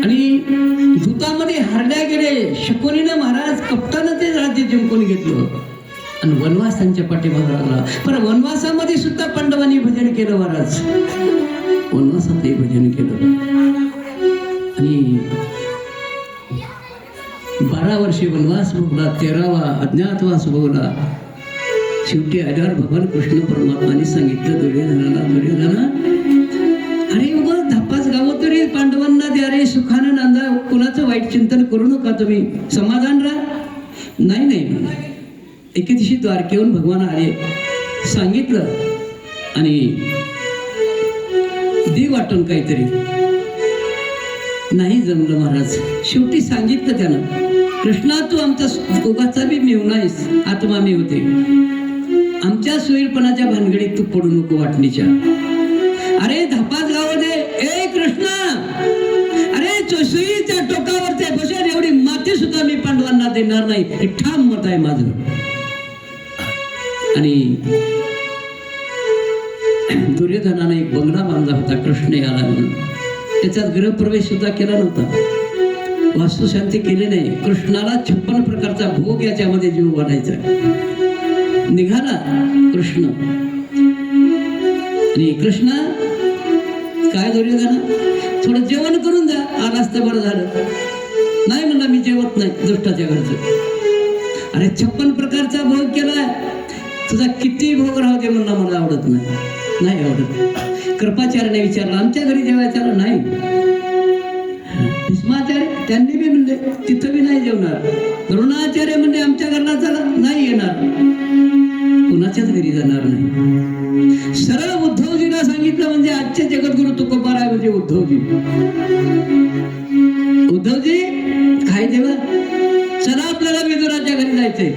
आणि भूतामध्ये हारल्या गेले. शकुनीनं महाराज कपटानं ते राज्य जिंकून घेतलं आणि वनवासांच्या पाठीमागे लागला. पण वनवासामध्ये सुद्धा पांडवांनी भजन केलं महाराज. वनवासातही भजन केलं आणि 12 वर्षे वनवास भोगला, 13वा अज्ञातवास भोगला. शेवटी आल्यावर भगवान कृष्ण परमात्माने सांगितलं दुर्योधनाला, अरे उगा धपास गावं तरी पांडवांना द्या रे, सुखानं नांदा, कुणाचं वाईट चिंतन करू नका, तुम्ही समाधान राहा. नाही. एके दिवशी द्वारकेहून भगवान आले, सांगितलं आणि दे वाटून काहीतरी. नाही जमलं महाराज. शेवटी सांगितलं त्यानं, कृष्णा तू आमचा उगाचा बी मेव नाहीस, आत्मा मी होते. आमच्या सोयीपणाच्या भानगडीत तू पडू नको वाटणीच्या. अरे धपास गाव दे, ए कृष्णा, अरे चोसुईच्या टोकावरचे बसेल एवढी माती सुद्धा मी पांडवांना देणार नाही, हे ठाम मत आहे माझं. आणि दुर्योधनाने एक बंगला बांधला होता कृष्ण याला म्हणून. त्याच्यात गृहप्रवेश सुद्धा केला नव्हता, वास्तुशांती केली नाही. कृष्णाला 56 प्रकारचा भोग याच्यामध्ये जीव वाढायचा. निघाला कृष्ण आणि कृष्णा काय दुर्योधना, थोडं जेवण करून द्या, आलास तर बरं झालं. नाही म्हणला, मी जेवत नाही दुष्टाच्या घरचं. अरे 56 प्रकारचा भोग केलाय, तुझा किती भोग राहू दे म्हणला, मला आवडत नाही आवडत. कृपाचार्याने विचारलं, आमच्या घरी जेवायचं? नाही. भीष्माचार्य त्यांनी बी म्हणले तिथं बी नाही जेवणार. द्रोणाचार्य म्हणजे आमच्या घरला चला, नाही येणार, कुणाच्याच घरी जाणार नाही. सरळ उद्धवजीला सांगितलं, म्हणजे आजचे जगद्गुरु तुकोबाराय म्हणजे उद्धवजी. उद्धवजी काय देवा, चला आपल्याला विदुराच्या घरी जायचंय.